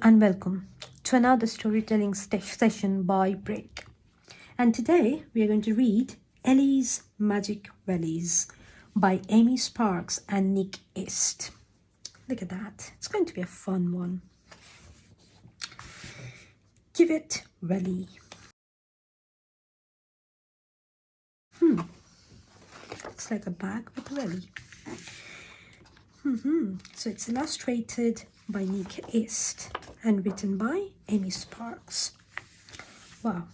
and welcome to another storytelling session by BRIC. And today we are going to read Ellie's Magic Wellies by Amy Sparks and Nick East. Look at that. It's going to be a fun one. Give it welly. Looks like a bag with a welly. So it's illustrated by Nick East and written by Amy Sparks. Wow.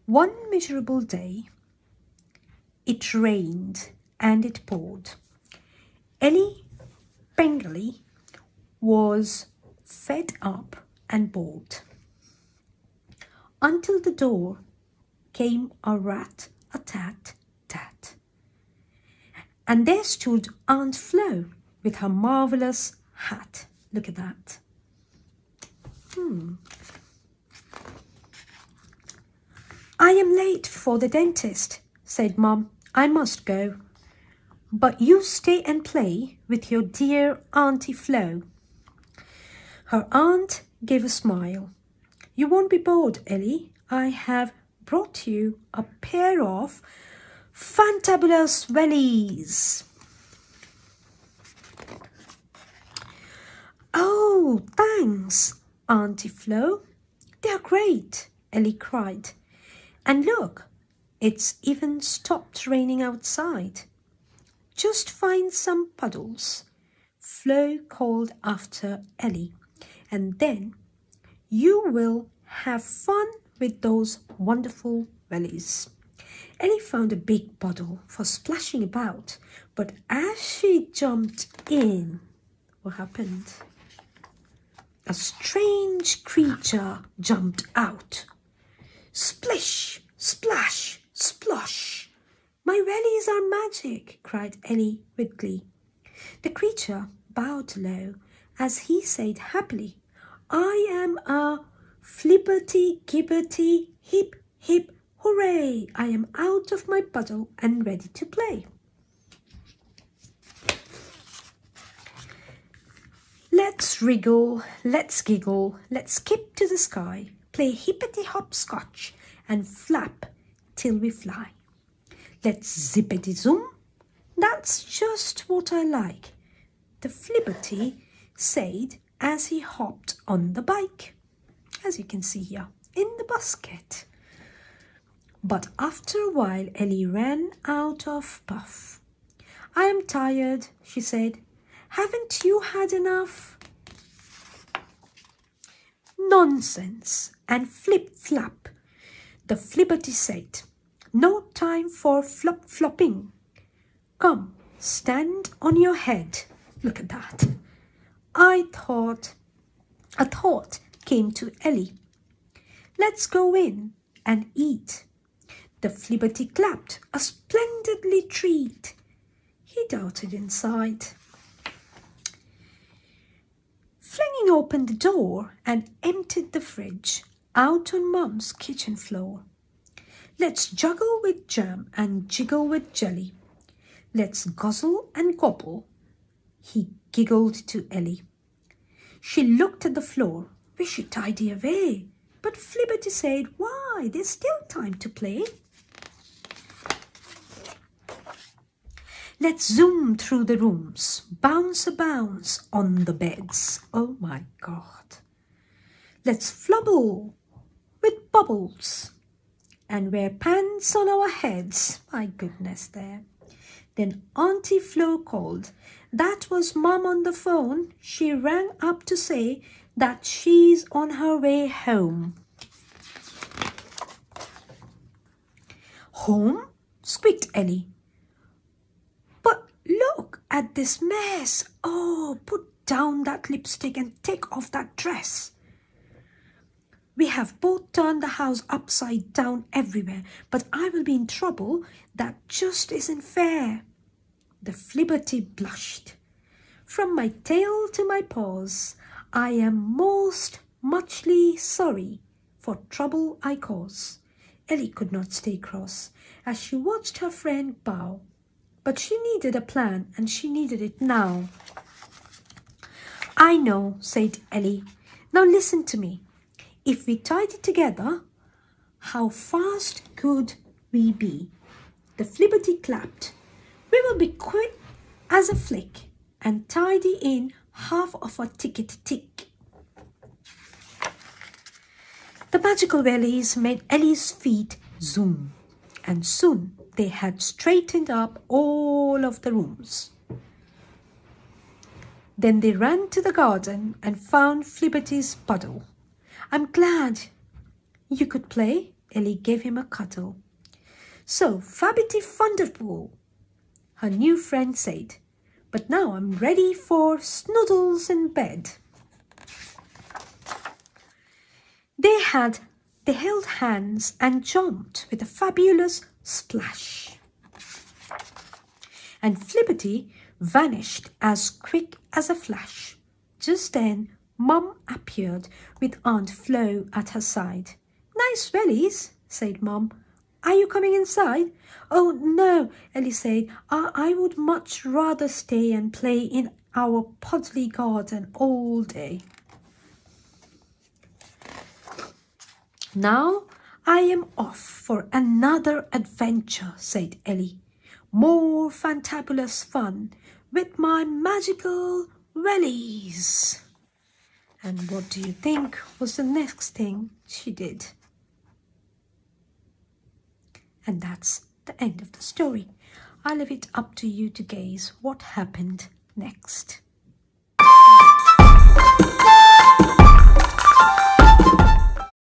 One miserable day, it rained and it poured. Ellie Bengali was fed up and bored. Until the door came a rat, a tat, tat. And there stood Aunt Flo with her marvellous hat. Look at that. I am late for the dentist, said Mum. I must go. But you stay and play with your dear Auntie Flo. Her aunt gave a smile. You won't be bored, Ellie. I have brought you a pair of fantabulous wellies. Oh, thanks, Auntie Flo. They're great, Ellie cried. And look, it's even stopped raining outside. Just find some puddles, Flo called after Ellie, and then you will have fun with those wonderful wellies. Ellie found a big puddle for splashing about, but as she jumped in, what happened? A strange creature jumped out. Splish, splash, splosh. My wellies are magic, cried Ellie with glee. The creature bowed low as he said happily, I am a flibberty-gibberty, hip, hip, hooray! I am out of my puddle and ready to play. Let's wriggle, let's giggle, let's skip to the sky, play hippity-hopscotch and flap till we fly. Let's zippity-zoom, that's just what I like, the flibberty said as he hopped on the bike, as you can see here in the basket. But after a while, Ellie ran out of puff. I am tired, she said. Haven't you had enough? Nonsense and flip-flap, the flibberty said. No time for flop-flopping. Come, stand on your head. Look at that. A thought came to Ellie. Let's go in and eat. The flibberty clapped a splendidly treat. He darted inside, flinging open the door and emptied the fridge out on Mum's kitchen floor. Let's juggle with jam and jiggle with jelly. Let's guzzle and gobble, he giggled to Ellie. She looked at the floor. We should tidy away. But Flibberty said, why, there's still time to play. Let's zoom through the rooms, bounce a bounce on the beds. Oh my God. Let's flubble with bubbles and wear pants on our heads. My goodness there. Then Auntie Flo called. That was Mum on the phone. She rang up to say that she's on her way home. Home? Squeaked Ellie. But look at this mess. Oh, put down that lipstick and take off that dress. We have both turned the house upside down everywhere, but I will be in trouble. That just isn't fair. The flibberty blushed. From my tail to my paws, I am most muchly sorry for trouble I cause. Ellie could not stay cross as she watched her friend bow. But she needed a plan and she needed it now. I know, said Ellie. Now listen to me. If we tied it together, how fast could we be? The Flibberty clapped. We will be quick as a flick and tidy in half of a tick. The magical wellies made Ellie's feet zoom, and soon they had straightened up all of the rooms. Then they ran to the garden and found Flibberty's puddle. I'm glad you could play. Ellie gave him a cuddle. So, Fabbity Thunderpool, her new friend said, but now I'm ready for snoodles in bed. They held hands and jumped with a fabulous splash. And Flibberty vanished as quick as a flash. Just then, Mum appeared with Aunt Flo at her side. Nice wellies, said Mum. Are you coming inside? Oh, no, Ellie said. I would much rather stay and play in our puddly garden all day. Now I am off for another adventure, said Ellie. More fantabulous fun with my magical wellies. And what do you think was the next thing she did? And that's the end of the story. I leave it up to you to gaze what happened next.